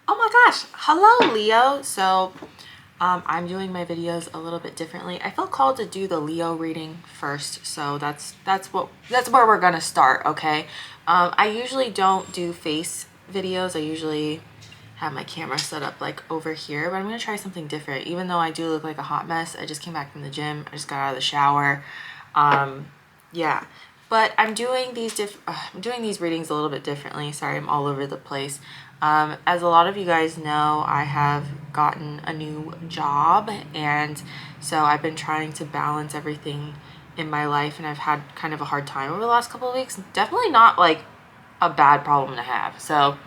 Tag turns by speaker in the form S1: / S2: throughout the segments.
S1: Oh my gosh, hello Leo. So I'm doing my videos a little bit differently. I felt called to do the Leo reading first, so that's where we're gonna start. Okay. I usually don't do face videos. I usually have my camera set up like over here, but I'm gonna try something different. Even though I do look like a hot mess, I just came back from the gym. I just got out of the shower. Yeah, but I'm doing these readings a little bit differently. Sorry, I'm all over the place. As a lot of you guys know, I have gotten a new job, and so I've been trying to balance everything in my life, and I've had kind of a hard time over the last couple of weeks. Definitely not like a bad problem to have. So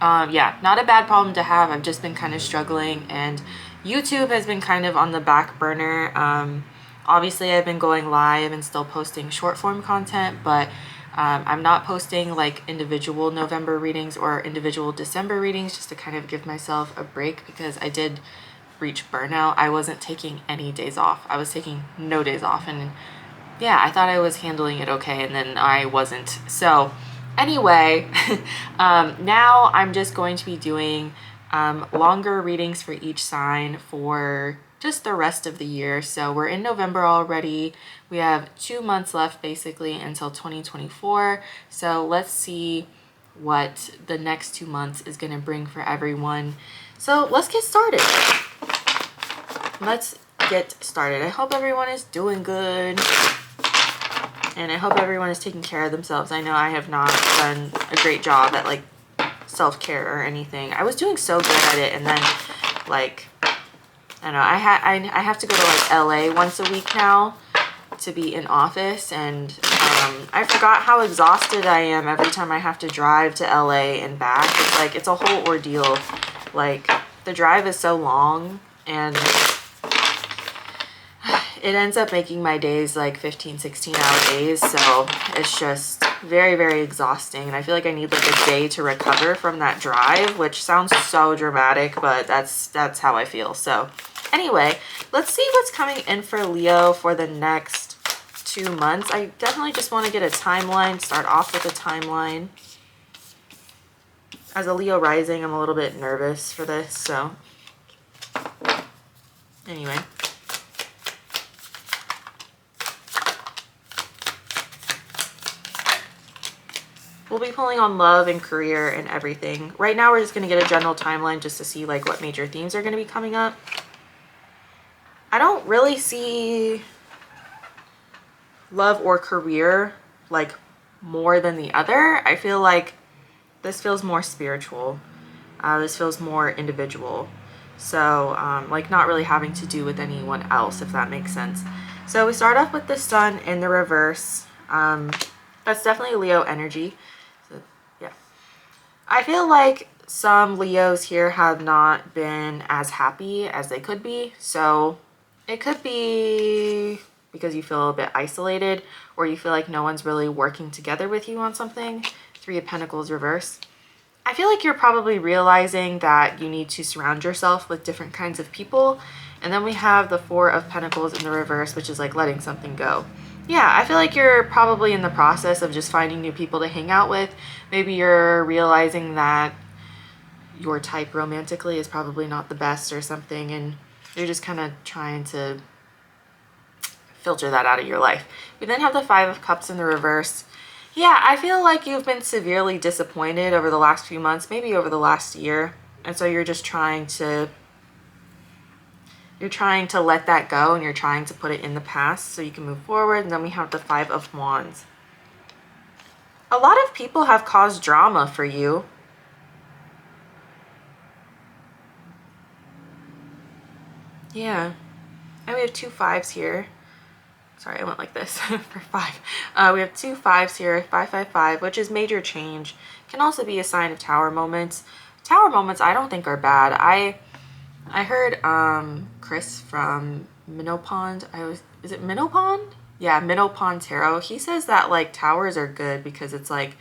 S1: yeah, not a bad problem to have. I've just been kind of struggling, and YouTube has been kind of on the back burner. Obviously, I've been going live and still posting short form content, but I'm not posting like individual November readings or individual December readings, just to kind of give myself a break, because I did reach burnout. I wasn't taking any days off. I was taking no days off, and yeah, I thought I was handling it okay, and then I wasn't. So anyway, now I'm just going to be doing longer readings for each sign for just the rest of the year. So we're in November already. We have 2 months left basically until 2024. So let's see what the next 2 months is going to bring for everyone. So let's get started. Let's get started. I hope everyone is doing good. And I hope everyone is taking care of themselves. I know I have not done a great job at like self-care or anything. I was doing so good at it, and then like I don't know, I have to go to like LA once a week now to be in office, and I forgot how exhausted I am every time I have to drive to LA and back. It's like it's a whole ordeal. Like the drive is so long, and it ends up making my days like 15-16 hour days, so it's just very, very exhausting, and I feel like I need like a day to recover from that drive, which sounds so dramatic, but that's how I feel. So anyway, let's see what's coming in for Leo for the next 2 months. I definitely just want to get a timeline, start off with a timeline. As a Leo rising, I'm a little bit nervous for this, so anyway. We'll be pulling on love and career and everything. Right now, we're just going to get a general timeline just to see like what major themes are going to be coming up. I don't really see love or career like more than the other. I feel like this feels more spiritual. This feels more individual. So like not really having to do with anyone else, if that makes sense. So we start off with the sun in the reverse. That's definitely Leo energy. So, yeah. I feel like some Leos here have not been as happy as they could be. So it could be because you feel a bit isolated, or you feel like no one's really working together with you on something. 3 of Pentacles reverse. I feel like you're probably realizing that you need to surround yourself with different kinds of people. And then we have the 4 of Pentacles in the reverse, which is like letting something go. Yeah, I feel like you're probably in the process of just finding new people to hang out with. Maybe you're realizing that your type romantically is probably not the best or something, and you're just kind of trying to filter that out of your life. We then have the 5 of Cups in the reverse. Yeah, I feel like you've been severely disappointed over the last few months, maybe over the last year. And so you're just trying to let that go, and you're trying to put it in the past so you can move forward. And then we have the 5 of Wands. A lot of people have caused drama for you. Yeah. And we have 2 5s here. Sorry, I went like this for 5. We have 2 5s here, 555, which is major change. Can also be a sign of tower moments. Tower moments I don't think are bad. I heard Chris from Minnow Pond. Is it Minnow Pond? Yeah, Minnow Pond Tarot. He says that like towers are good because it's like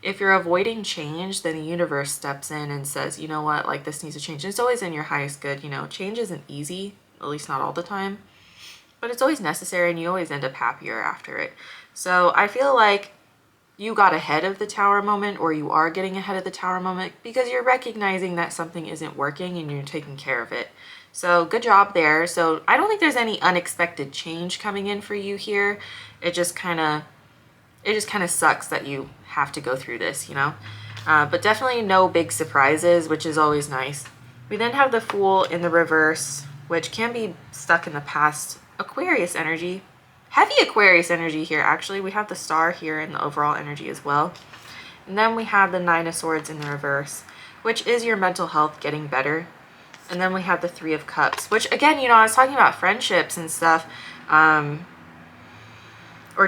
S1: if you're avoiding change, then the universe steps in and says, you know what, like this needs to change. And it's always in your highest good. You know, change isn't easy, at least not all the time, but it's always necessary, and you always end up happier after it. So I feel like you got ahead of the tower moment, or you are getting ahead of the tower moment because you're recognizing that something isn't working and you're taking care of it. So good job there. So I don't think there's any unexpected change coming in for you here. It just kind of sucks that you have to go through this, you know? But definitely no big surprises, which is always nice. We then have the Fool in the reverse, which can be stuck in the past. Aquarius energy. Heavy Aquarius energy here, actually. We have the Star here in the overall energy as well. And then we have the Nine of Swords in the reverse, which is your mental health getting better. And then we have the Three of Cups, which again, you know, I was talking about friendships and stuff, or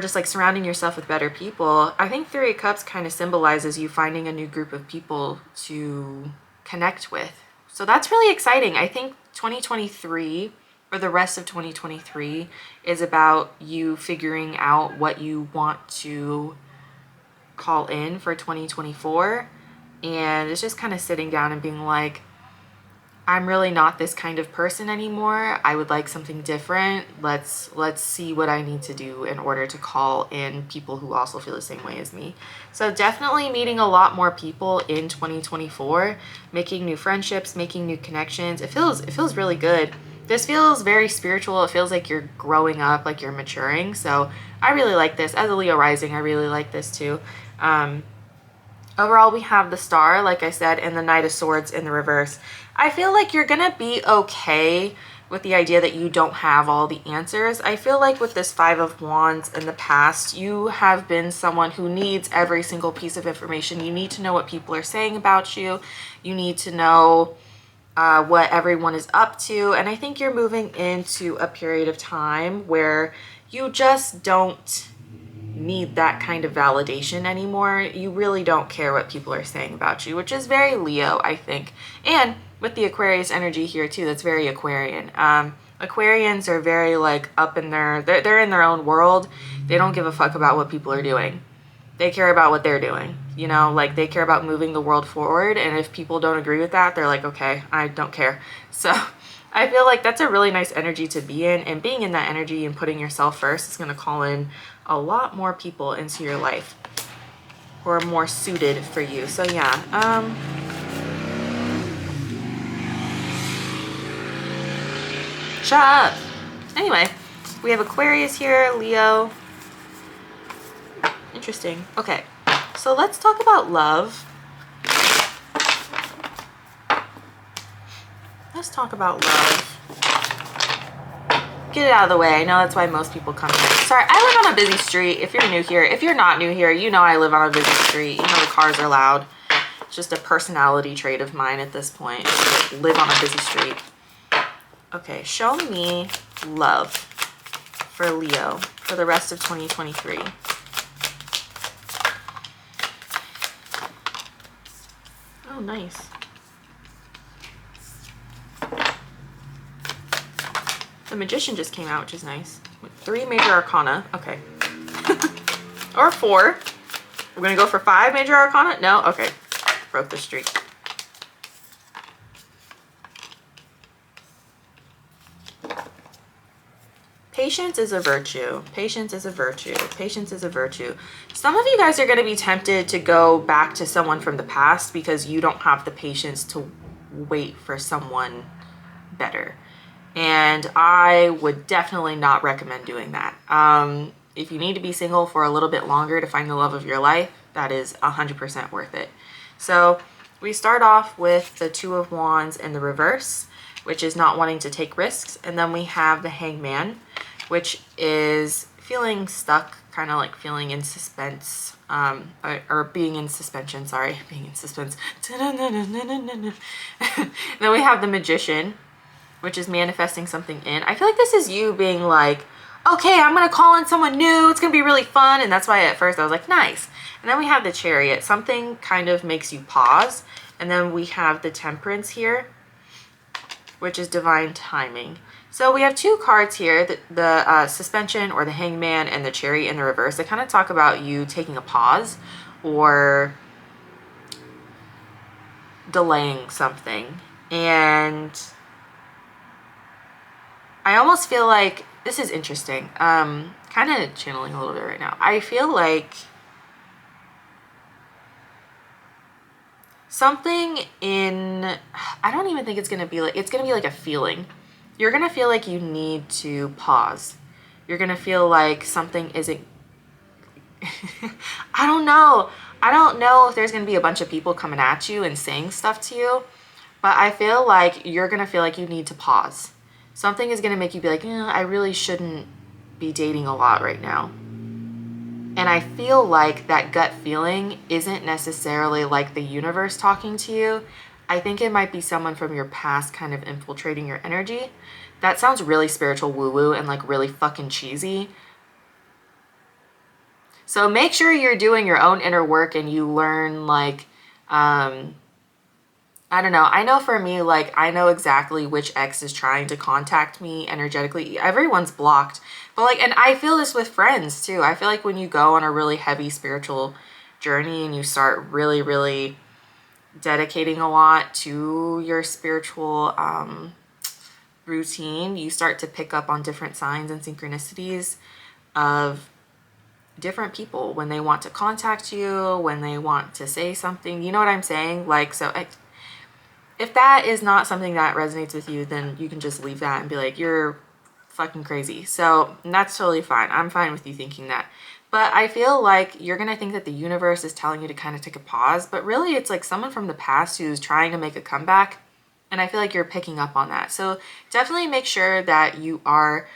S1: just like surrounding yourself with better people. I think Three of Cups kind of symbolizes you finding a new group of people to connect with. So that's really exciting. I think 2023, or the rest of 2023, is about you figuring out what you want to call in for 2024. And it's just kind of sitting down and being like, I'm really not this kind of person anymore. I would like something different. Let's see what I need to do in order to call in people who also feel the same way as me. So definitely meeting a lot more people in 2024, making new friendships, making new connections. It feels really good. This feels very spiritual. It feels like you're growing up, like you're maturing. So I really like this. As a Leo rising, I really like this too. Overall, we have the Star, like I said, and the Knight of Swords in the reverse. I feel like you're gonna be okay with the idea that you don't have all the answers. I feel like with this Five of Wands in the past, you have been someone who needs every single piece of information. You need to know what people are saying about you. You need to know what everyone is up to. And I think you're moving into a period of time where you just don't need that kind of validation anymore. You really don't care what people are saying about you, which is very Leo, I think. And with the Aquarius energy here too, that's very Aquarian. Aquarians are very like up in they're in their own world. They don't give a fuck about what people are doing. They care about what they're doing, you know, like they care about moving the world forward. And if people don't agree with that, they're like, okay, I don't care. So I feel like that's a really nice energy to be in, and being in that energy and putting yourself first is going to call in a lot more people into your life who are more suited for you. So yeah, shut up. Anyway, we have Aquarius here, Leo. Interesting. Okay, so let's talk about love. Let's talk about love. Get it out of the way. I know that's why most people come here. Sorry, I live on a busy street. If you're new here, if you're not new here, you know I live on a busy street. You know the cars are loud. It's just a personality trait of mine at this point. I live on a busy street. Okay, show me love for Leo for the rest of 2023. Oh, nice. The Magician just came out, which is nice. With 3 major arcana. Okay. Or 4. We're going to go for 5 major arcana? No? Okay. Broke the streak. Patience is a virtue. Patience is a virtue. Patience is a virtue. Some of you guys are going to be tempted to go back to someone from the past because you don't have the patience to wait for someone better. And I would definitely not recommend doing that. If you need to be single for a little bit longer to find the love of your life, that is 100% worth it. So we start off with the Two of Wands in the reverse, which is not wanting to take risks. And then we have the Hangman, which is feeling stuck, kind of like feeling in suspense, or being in suspension, sorry, being in suspense. Then we have the Magician, which is manifesting something in. I feel like this is you being like, okay, I'm going to call in someone new. It's going to be really fun. And that's why at first I was like, nice. And then we have the Chariot. Something kind of makes you pause. And then we have the Temperance here, which is divine timing. So we have 2 cards here, the Suspension or the Hangman and the Chariot in the reverse. They kind of talk about you taking a pause or delaying something. And I almost feel like, this is interesting, kind of channeling a little bit right now. I feel like something in, I don't even think it's gonna be like, it's gonna be like a feeling. You're gonna feel like you need to pause. You're gonna feel like something isn't, I don't know. I don't know if there's gonna be a bunch of people coming at you and saying stuff to you, but I feel like you're gonna feel like you need to pause. Something is gonna make you be like, I really shouldn't be dating a lot right now. And I feel like that gut feeling isn't necessarily like the universe talking to you. I think it might be someone from your past kind of infiltrating your energy. That sounds really spiritual woo-woo and like really fucking cheesy. So make sure you're doing your own inner work and you learn like, I don't know. I know for me, like, I know exactly which ex is trying to contact me energetically. Everyone's blocked. But, like, and I feel this with friends, too. I feel like when you go on a really heavy spiritual journey and you start really, really dedicating a lot to your spiritual routine, you start to pick up on different signs and synchronicities of different people when they want to contact you, when they want to say something. You know what I'm saying? Like, so if that is not something that resonates with you, then you can just leave that and be like, you're fucking crazy. So that's totally fine. I'm fine with you thinking that. But I feel like you're going to think that the universe is telling you to kind of take a pause, but really it's like someone from the past who's trying to make a comeback. And I feel like you're picking up on that. So definitely make sure that you are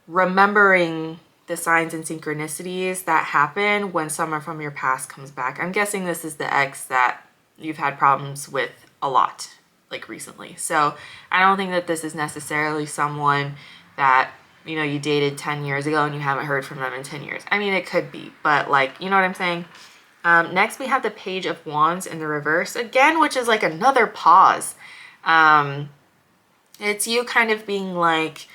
S1: remembering the signs and synchronicities that happen when someone from your past comes back. I'm guessing this is the ex that you've had problems with a lot, like recently. So I don't think that this is necessarily someone that, you know, you dated 10 years ago and you haven't heard from them in 10 years. I mean, it could be, but like, you know what I'm saying? Next, we have the Page of Wands in the reverse again, which is like another pause. It's you kind of being like,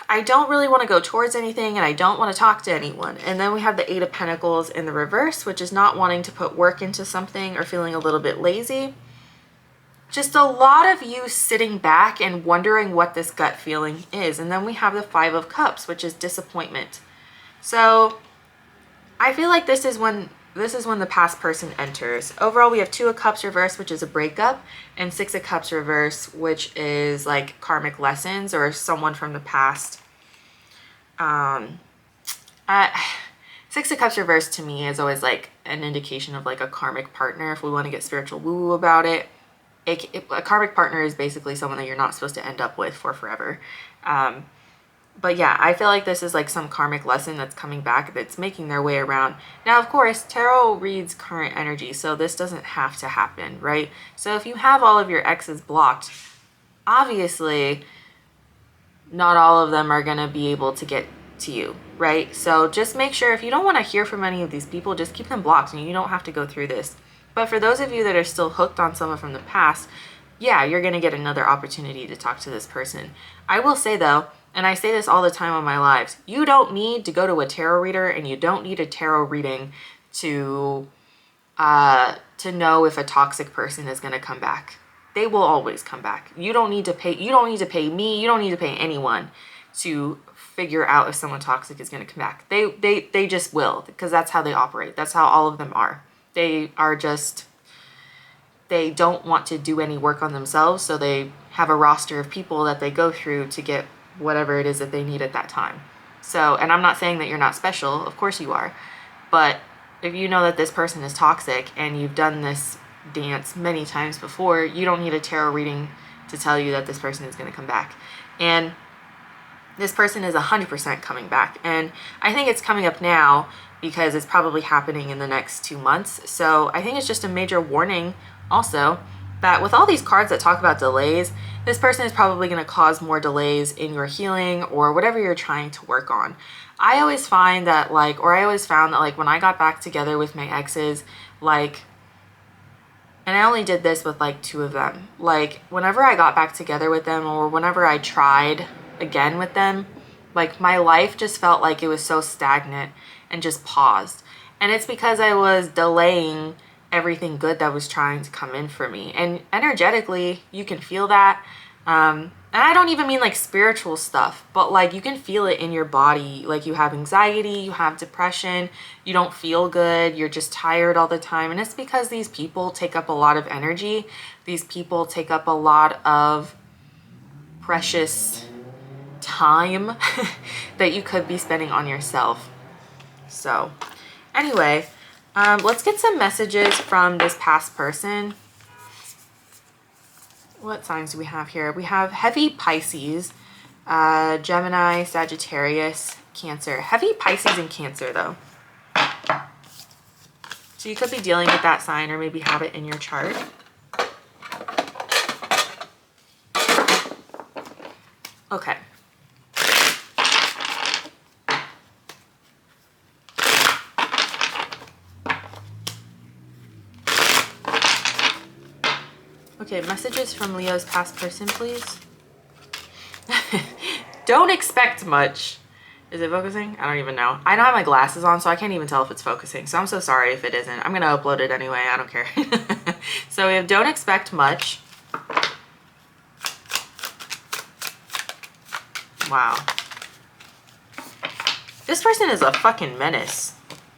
S1: I don't really want to go towards anything and I don't want to talk to anyone. And then we have the Eight of Pentacles in the reverse, which is not wanting to put work into something or feeling a little bit lazy. Just a lot of you sitting back and wondering what this gut feeling is. And then we have the Five of Cups, which is disappointment. So I feel like this is when the past person enters. Overall, we have Two of Cups reverse, which is a breakup, and Six of Cups reverse, which is like karmic lessons or someone from the past. Six of Cups reverse to me is always like an indication of like a karmic partner. If we want to get spiritual woo-woo about it, a karmic partner is basically someone that you're not supposed to end up with for forever. But yeah, I feel like this is like some karmic lesson that's coming back that's making their way around. Now, of course, tarot reads current energy, so this doesn't have to happen, right? So if you have all of your exes blocked, obviously not all of them are going to be able to get to you, right? So just make sure if you don't want to hear from any of these people, just keep them blocked and you don't have to go through this. But for those of you that are still hooked on someone from the past, yeah, you're going to get another opportunity to talk to this person. I will say though, and I say this all the time on my lives, you don't need to go to a tarot reader and you don't need a tarot reading to know if a toxic person is going to come back. They will always come back. You don't need to pay me, you don't need to pay anyone to figure out if someone toxic is going to come back. They just will, because that's how they operate. That's how all of them are. They don't want to do any work on themselves, so they have a roster of people that they go through to get whatever it is that they need at that time. So, and I'm not saying that you're not special, of course you are, but if you know that this person is toxic and you've done this dance many times before, you don't need a tarot reading to tell you that this person is going to come back. And this person is 100% coming back. And I think it's coming up now because it's probably happening in the next 2 months. So I think it's just a major warning also that with all these cards that talk about delays, this person is probably going to cause more delays in your healing or whatever you're trying to work on. I always found that when I got back together with my exes, like, and I only did this with like 2 of them, like whenever I got back together with them or whenever I tried again with them, like my life just felt like it was so stagnant and just paused. And it's because I was delaying everything good that was trying to come in for me. And energetically, you can feel that. And I don't even mean like spiritual stuff, but like you can feel it in your body. Like you have anxiety, you have depression, you don't feel good, you're just tired all the time. And it's because these people take up a lot of energy. These people take up a lot of precious time that you could be spending on yourself. So anyway, let's get some messages from this past person. What signs do we have here? We have heavy Pisces, Gemini, Sagittarius, Cancer. Heavy Pisces and Cancer though. So you could be dealing with that sign or maybe have it in your chart. Okay. Okay, messages from Leo's past person, please. Don't expect much. Is it focusing? I don't even know. I don't have my glasses on, so I can't even tell if it's focusing. So I'm so sorry if it isn't. I'm going to upload it anyway. I don't care. So we have don't expect much. Wow. This person is a fucking menace.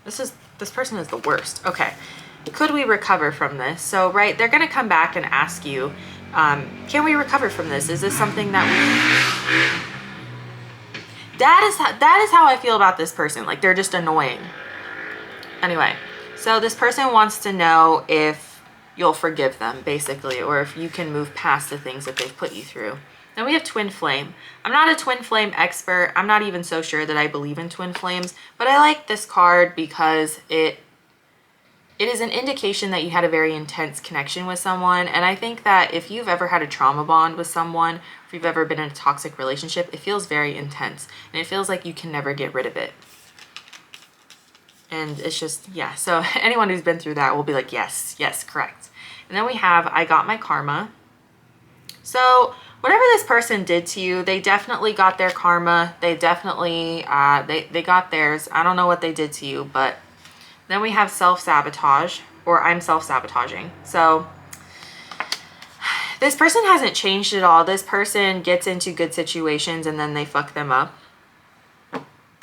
S1: This person is the worst. Okay. Could we recover from this? So, right, they're going to come back and ask you, can we recover from this? Is this something that that is how I feel about this person. Like, they're just annoying. Anyway, so this person wants to know if you'll forgive them, basically, or if you can move past the things that they've put you through. Then we have twin flame. I'm not a twin flame expert. I'm not even so sure that I believe in twin flames, but I like this card because it is an indication that you had a very intense connection with someone. And I think that if you've ever had a trauma bond with someone, if you've ever been in a toxic relationship, it feels very intense. And it feels like you can never get rid of it. And it's just, yeah. So anyone who's been through that will be like, yes, yes, correct. And then we have, I got my karma. So whatever this person did to you, they definitely got their karma. They definitely, they got theirs. I don't know what they did to you, but then we have self-sabotage, or I'm self-sabotaging. So this person hasn't changed at all. This person gets into good situations and then they fuck them up.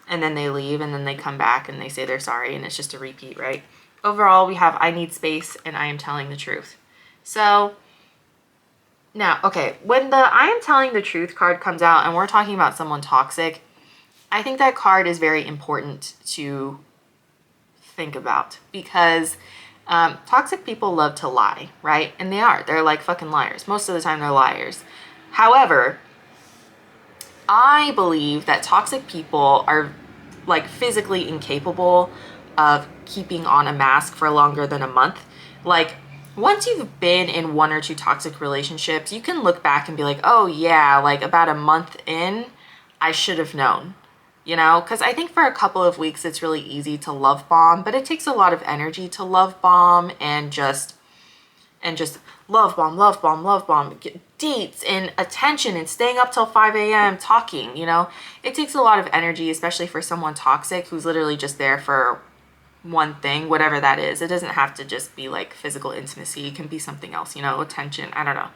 S1: And then they leave and then they come back and they say they're sorry and it's just a repeat, right? Overall, we have I need space and I am telling the truth. So now, okay, when the I am telling the truth card comes out and we're talking about someone toxic, I think that card is very important to think about because toxic people love to lie, right? And they're like fucking liars. Most of the time they're liars. However, I believe that toxic people are like physically incapable of keeping on a mask for longer than a month. Like once you've been in 1 or 2 toxic relationships, you can look back and be like, oh yeah, like about a month in, I should have known. You know, because I think for a couple of weeks, it's really easy to love bomb, but it takes a lot of energy to love bomb and just love bomb, get dates and attention and staying up till 5 a.m. talking, you know, it takes a lot of energy, especially for someone toxic who's literally just there for one thing, whatever that is. It doesn't have to just be like physical intimacy. It can be something else, you know, attention. I don't know.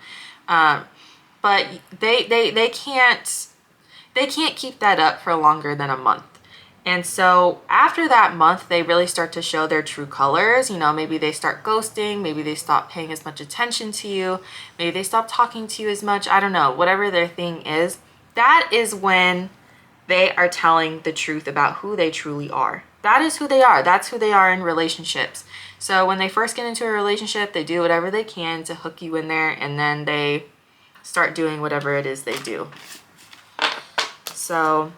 S1: But they can't keep that up for longer than a month. And so after that month, they really start to show their true colors. You know, maybe they start ghosting, maybe they stop paying as much attention to you, maybe they stop talking to you as much. I don't know, whatever their thing is, that is when they are telling the truth about who they truly are. That is who they are. That's who they are in relationships. So when they first get into a relationship, they do whatever they can to hook you in there, and then they start doing whatever it is they do. So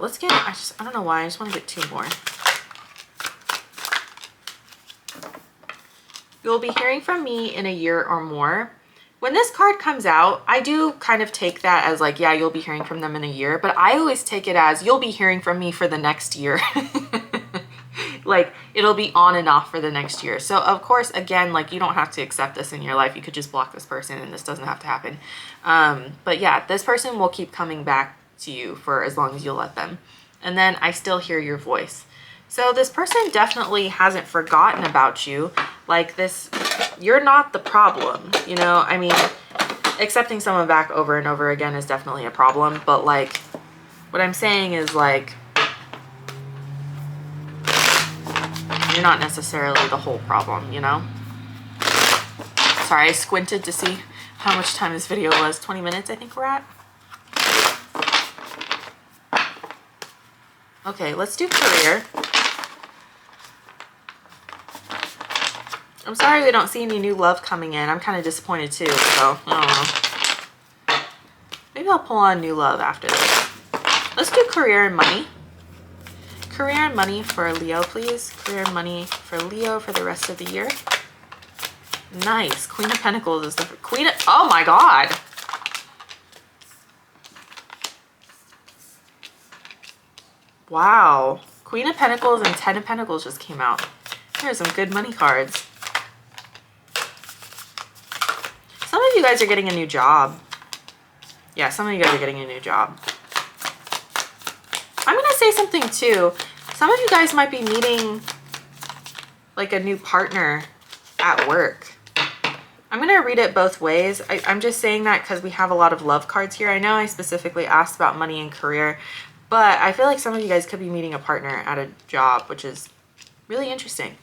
S1: let's get, I don't know why, I just want to get 2 more. You'll be hearing from me in a year or more. When this card comes out, I do kind of take that as like, yeah, you'll be hearing from them in a year, but I always take it as you'll be hearing from me for the next year. Like it'll be on and off for the next year. So of course, again, like you don't have to accept this in your life. You could just block this person and this doesn't have to happen. But yeah, this person will keep coming back to you for as long as you'll let them. And then I still hear your voice. So this person definitely hasn't forgotten about you. Like this you're not the problem, you know? I mean, accepting someone back over and over again is definitely a problem, but like, what I'm saying is like, you're not necessarily the whole problem, you know? Sorry, I squinted to see how much time this video was. 20 minutes, I think we're at. Okay, let's do career. I'm sorry we don't see any new love coming in. I'm kind of disappointed too, so I don't know. Maybe I'll pull on new love after this. Let's do career and money. Career and money for Leo, please. Career and money for Leo for the rest of the year. Nice. Queen of Pentacles is the Queen of... Oh my God. Wow. Queen of Pentacles and 10 of Pentacles just came out. Here's some good money cards. Some of you guys are getting a new job. Yeah, some of you guys are getting a new job. I'm going to say something too. Some of you guys might be meeting like a new partner at work. I'm going to read it both ways. I'm just saying that because we have a lot of love cards here. I know I specifically asked about money and career, but I feel like some of you guys could be meeting a partner at a job, which is really interesting.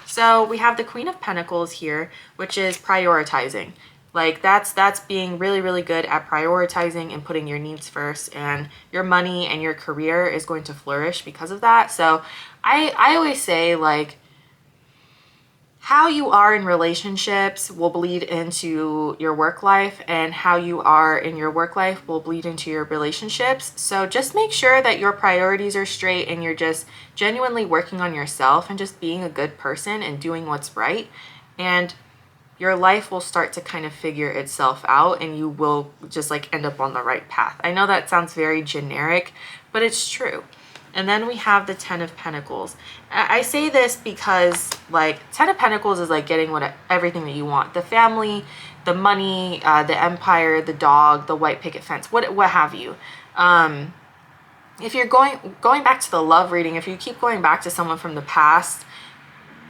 S1: So we have the Queen of Pentacles here, which is prioritizing. Like that's being really, really good at prioritizing and putting your needs first, and your money and your career is going to flourish because of that. So I always say, like, how you are in relationships will bleed into your work life, and how you are in your work life will bleed into your relationships. So just make sure that your priorities are straight and you're just genuinely working on yourself and just being a good person and doing what's right. And your life will start to kind of figure itself out, and you will just like end up on the right path. I know that sounds very generic, but it's true. And then we have the 10 of Pentacles. I say this because like 10 of Pentacles is like getting everything that you want. The family, the money, the empire, the dog, the white picket fence, what have you. If you're going back to the love reading, if you keep going back to someone from the past,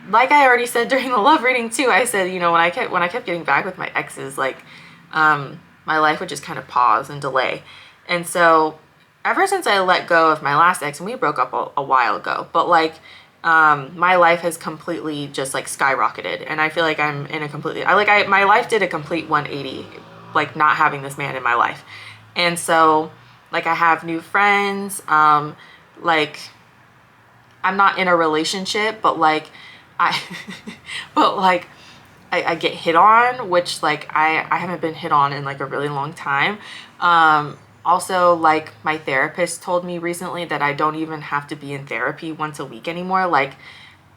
S1: like I already said during the love reading too, I said, you know, when I kept getting back with my exes, like my life would just kind of pause and delay. And so ever since I let go of my last ex, and we broke up a while ago, but like my life has completely just like skyrocketed, and I feel like I'm in a completely my life did a complete 180, like not having this man in my life. And so like I have new friends, like I'm not in a relationship, but like I get hit on, which like I haven't been hit on in like a really long time. Also, like my therapist told me recently that I don't even have to be in therapy once a week anymore. Like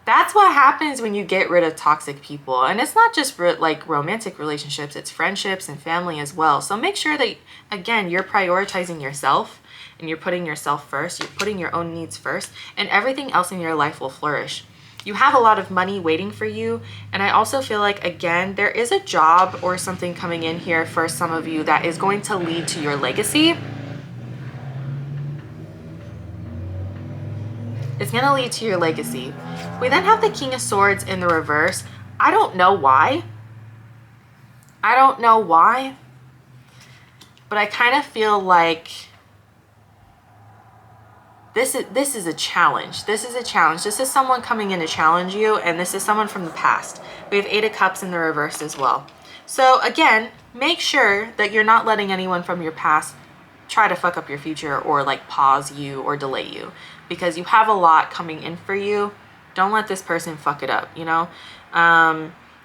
S1: that's what happens when you get rid of toxic people. And it's not just like romantic relationships, it's friendships and family as well. So make sure that, again, you're prioritizing yourself and you're putting yourself first, you're putting your own needs first, and everything else in your life will flourish. You have a lot of money waiting for you. And I also feel like, again, there is a job or something coming in here for some of you that is going to lead to your legacy. It's going to lead to your legacy. We then have the King of Swords in the reverse. I don't know why. I don't know why. But I kind of feel like this is a challenge. This is a challenge. This is someone coming in to challenge you, and this is someone from the past. We have 8 of Cups in the reverse as well. So again, make sure that you're not letting anyone from your past try to fuck up your future or like pause you or delay you, because you have a lot coming in for you. Don't let this person fuck it up, you know?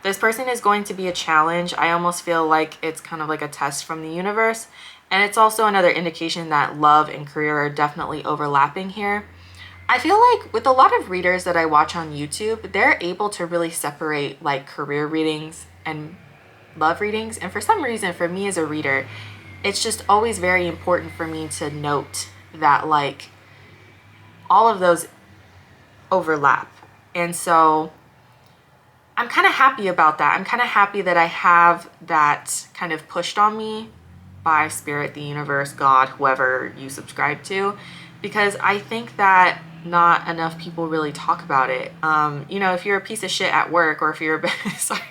S1: This person is going to be a challenge. I almost feel like it's kind of like a test from the universe. And it's also another indication that love and career are definitely overlapping here. I feel like with a lot of readers that I watch on YouTube, they're able to really separate like career readings and love readings. And for some reason, for me as a reader, it's just always very important for me to note that like all of those overlap. And so I'm kind of happy about that. I'm kind of happy that I have that kind of pushed on me by Spirit, the universe, God, whoever you subscribe to, because I think that not enough people really talk about it. You know, if you're a piece of shit at work, or if you're sorry,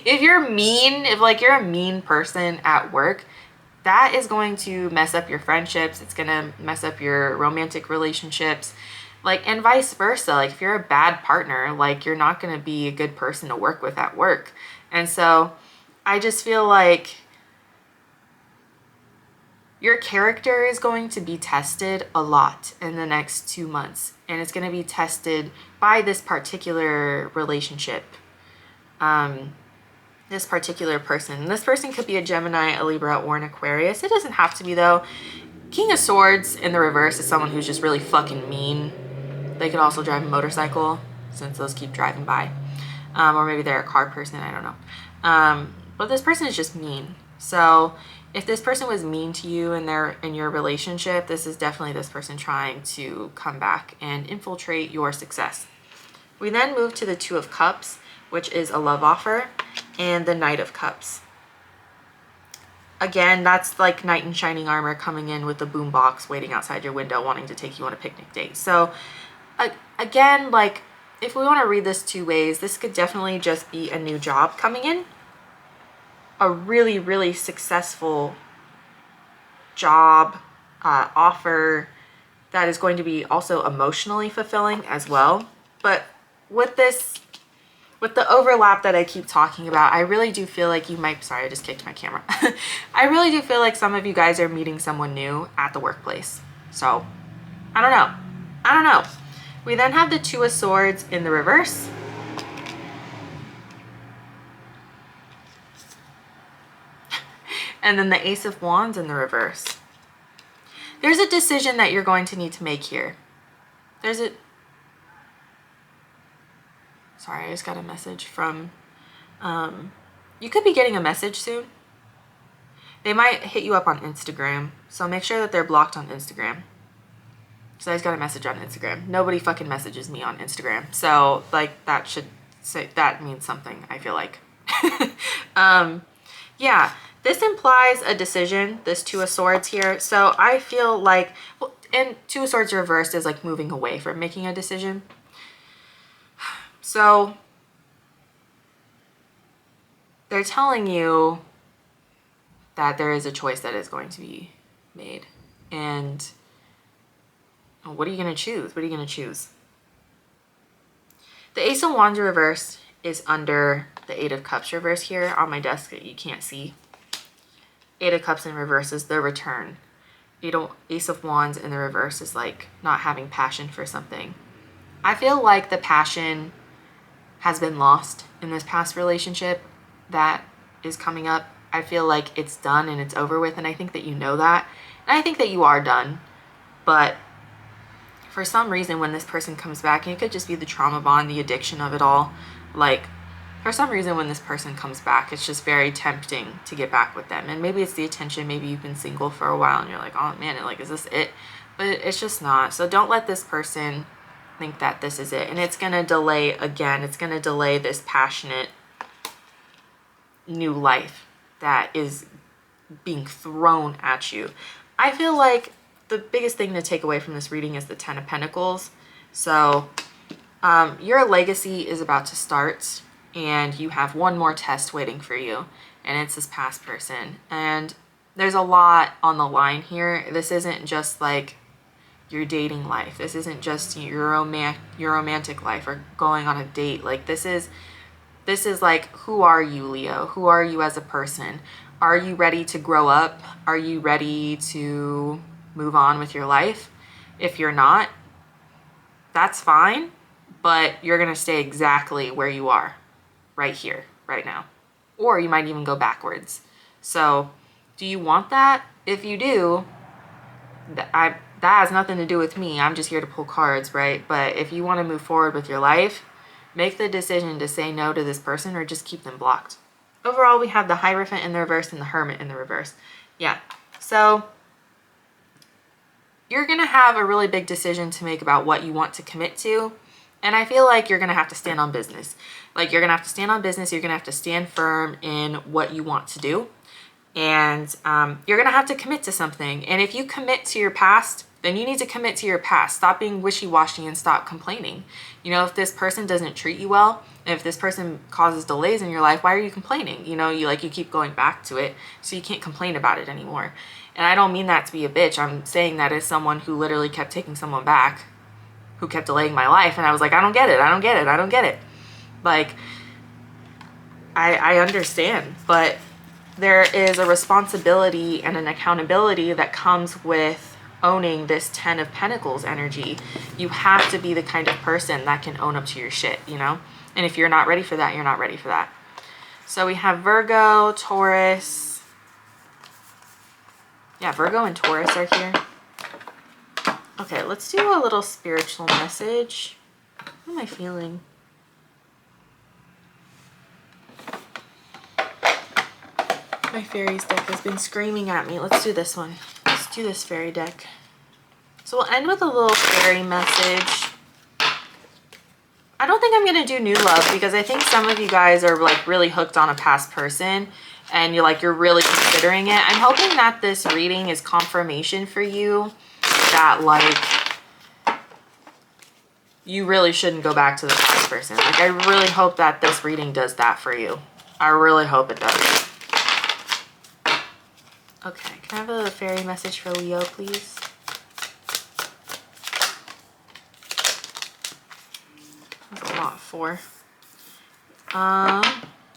S1: if you're mean, if like you're a mean person at work, that is going to mess up your friendships. It's gonna mess up your romantic relationships, like, and vice versa. Like if you're a bad partner, like you're not gonna be a good person to work with at work. And so I just feel like your character is going to be tested a lot in the next 2 months, and it's going to be tested by this particular relationship, this particular person. This person could be a Gemini, a Libra, or an Aquarius. It doesn't have to be though. King of Swords in the reverse is someone who's just really fucking mean. They could also drive a motorcycle, since those keep driving by, or maybe they're a car person, I don't know. But this person is just mean. So if this person was mean to you in your relationship, this is definitely this person trying to come back and infiltrate your success. We then move to the Two of Cups, which is a love offer, and the Knight of Cups. Again, that's like knight in shining armor coming in with the boombox waiting outside your window wanting to take you on a picnic date. So again, like if we want to read this two ways, this could definitely just be a new job coming in. A really, really successful job offer that is going to be also emotionally fulfilling as well. But with the overlap that I keep talking about, I really do feel like you might, sorry, I just kicked my camera. I really do feel like some of you guys are meeting someone new at the workplace. So I don't know. We then have the Two of Swords in the reverse. And then the Ace of Wands in the reverse. There's a decision that you're going to need to make here. Sorry, I just got a message from, you could be getting a message soon. They might hit you up on Instagram, so make sure that they're blocked on Instagram. So I just got a message on Instagram. Nobody fucking messages me on Instagram. So like that should say, that means something, I feel like. Yeah. This implies a decision, this Two of Swords here. So I feel like, well, and Two of Swords reversed is like moving away from making a decision. So they're telling you that there is a choice that is going to be made. And what are you going to choose? What are you going to choose? The Ace of Wands reversed is under the Eight of Cups reverse here on my desk that you can't see. Eight of Cups in reverse is the return. Ace of Wands in the reverse is like not having passion for something. I feel like the passion has been lost in this past relationship that is coming up. I feel like it's done and it's over with, and I think that you know that. And I think that you are done. But for some reason, when this person comes back, and it could just be the trauma bond, the addiction of it all, like for some reason when this person comes back, it's just very tempting to get back with them. And maybe it's the attention, maybe you've been single for a while and you're like, oh man, like, is this it? But it's just not. So don't let this person think that this is it. And it's going to delay, again, it's going to delay this passionate new life that is being thrown at you. I feel like the biggest thing to take away from this reading is the Ten of Pentacles. So your legacy is about to start, and you have one more test waiting for you, and it's this past person. And there's a lot on the line here. This isn't just like your dating life. This isn't just your romantic life or going on a date. Like this is like, who are you, Leo? Who are you as a person? Are you ready to grow up? Are you ready to move on with your life? If you're not, that's fine, but you're going to stay exactly where you are right here, right now. Or you might even go backwards. So do you want that? If you do, that has nothing to do with me. I'm just here to pull cards, right? But if you want to move forward with your life, make the decision to say no to this person or just keep them blocked. Overall, we have the Hierophant in the reverse and the Hermit in the reverse. Yeah, so you're going to have a really big decision to make about what you want to commit to. And I feel like you're going to have to stand on business. Like you're going to have to stand on business. You're going to have to stand firm in what you want to do. And you're going to have to commit to something. And if you commit to your past, then you need to commit to your past. Stop being wishy-washy and stop complaining. You know, if this person doesn't treat you well, if this person causes delays in your life, why are you complaining? You know, you keep going back to it, so you can't complain about it anymore. And I don't mean that to be a bitch. I'm saying that as someone who literally kept taking someone back, who kept delaying my life, and I was like, I don't get it, I don't get it, I don't get it. Like, I understand, but there is a responsibility and an accountability that comes with owning this 10 of Pentacles energy. You have to be the kind of person that can own up to your shit, you know? And if you're not ready for that, you're not ready for that. So we have Virgo, Taurus. Yeah, Virgo and Taurus are here. Okay, let's do a little spiritual message. What am I feeling? My fairies deck has been screaming at me. Let's do this one. Let's do this fairy deck. So we'll end with a little fairy message. I don't think I'm going to do new love because I think some of you guys are like really hooked on a past person and you're really considering it. I'm hoping that this reading is confirmation for you that like you really shouldn't go back to the past person. Like, I really hope that this reading does that for you. I really hope it does. Okay, can I have a fairy message for Leo, please? That's a lot for.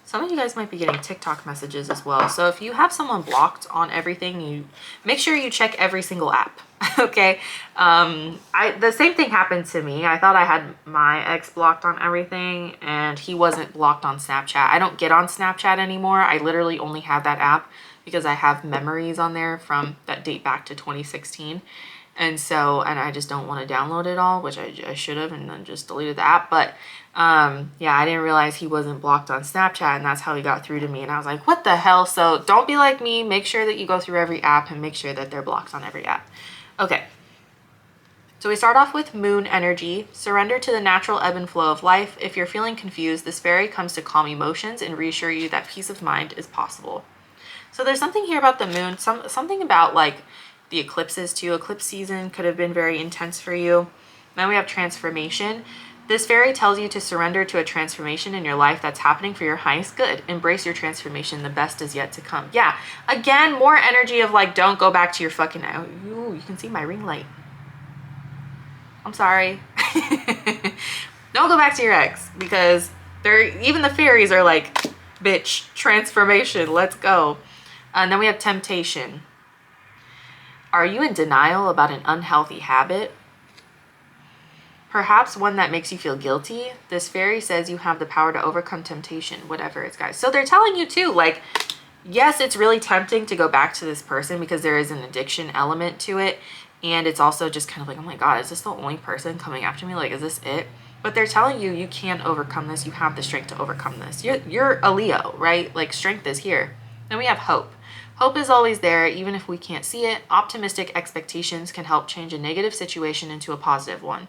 S1: Some of you guys might be getting TikTok messages as well. So if you have someone blocked on everything, you make sure you check every single app. Okay. The same thing happened to me. I thought I had my ex blocked on everything and he wasn't blocked on Snapchat. I don't get on Snapchat anymore. I literally only have that app because I have memories on there from that date back to 2016. And I just don't want to download it all, which I should have, and then just deleted the app. But yeah, I didn't realize he wasn't blocked on Snapchat, and that's how he got through to me. And I was like, what the hell? So don't be like me. Make sure that you go through every app and make sure that they're blocked on every app. Okay. So we start off with moon energy. Surrender to the natural ebb and flow of life. If you're feeling confused, this fairy comes to calm emotions and reassure you that peace of mind is possible. So there's something here about the moon, something about like the eclipses too. Eclipse season could have been very intense for you. Then we have transformation. This fairy tells you to surrender to a transformation in your life that's happening for your highest good. Embrace your transformation. The best is yet to come. Yeah, again, more energy of like, don't go back to your fucking, ooh, you can see my ring light. I'm sorry. Don't go back to your ex because even the fairies are like, bitch, transformation, let's go. And then we have temptation. Are you in denial about an unhealthy habit? Perhaps one that makes you feel guilty? This fairy says you have the power to overcome temptation, whatever it's, guys. So they're telling you too, like, yes, it's really tempting to go back to this person because there is an addiction element to it. And it's also just kind of like, oh my God, is this the only person coming after me? Like, is this it? But they're telling you, you can overcome this. You have the strength to overcome this. You're a Leo, right? Like, strength is here. Then we have hope. Hope is always there, even if we can't see it. Optimistic expectations can help change a negative situation into a positive one.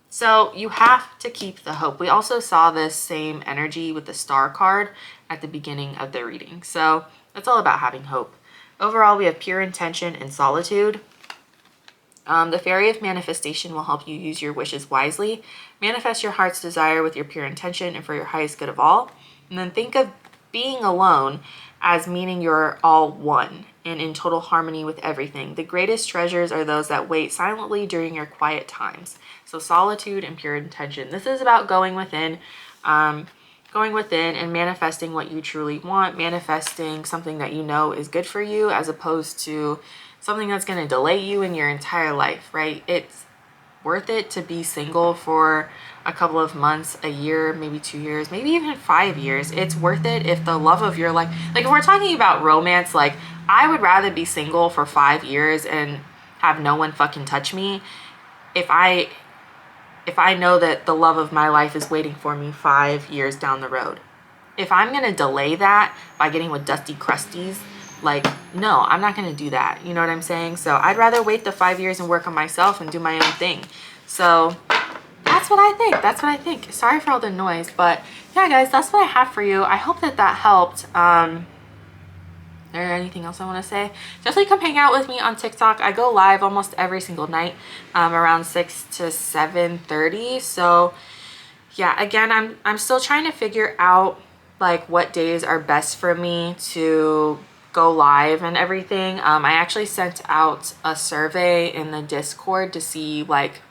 S1: So you have to keep the hope. We also saw this same energy with the star card at the beginning of the reading. So it's all about having hope. Overall, we have pure intention and solitude. The fairy of manifestation will help you use your wishes wisely. Manifest your heart's desire with your pure intention and for your highest good of all. And then think of being alone as meaning you're all one and in total harmony with everything. The greatest treasures are those that wait silently during your quiet times. So solitude and pure intention. This is about going within and manifesting what you truly want, manifesting something that you know is good for you as opposed to something that's going to delay you in your entire life, right? It's worth it to be single for a couple of months, a year, maybe 2 years, maybe even 5 years. It's worth it if the love of your life, like if we're talking about romance, like I would rather be single for 5 years and have no one fucking touch me if I know that the love of my life is waiting for me 5 years down the road. If I'm going to delay that by getting with dusty crusties, like, no, I'm not going to do that. You know what I'm saying? So I'd rather wait the 5 years and work on myself and do my own thing. So that's what I think. That's what I think. Sorry for all the noise, but yeah, guys, that's what I have for you. I hope that helped. there anything else I want to say? Definitely come hang out with me on TikTok. I go live almost every single night, around 6 to 7:30. So yeah, again, I'm still trying to figure out like what days are best for me to go live and everything. I actually sent out a survey in the Discord to see like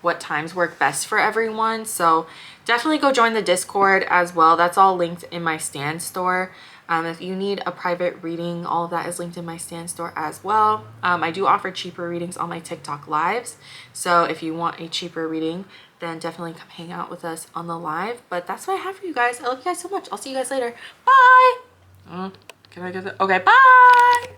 S1: what times work best for everyone. So definitely go join the Discord as well. That's all linked in my Stan store. If you need a private reading, all of that is linked in my Stan store as well. I do offer cheaper readings on my TikTok lives. So if you want a cheaper reading, then definitely come hang out with us on the live. But that's what I have for you guys. I love you guys so much. I'll see you guys later. Bye. Can I get it? Okay, bye.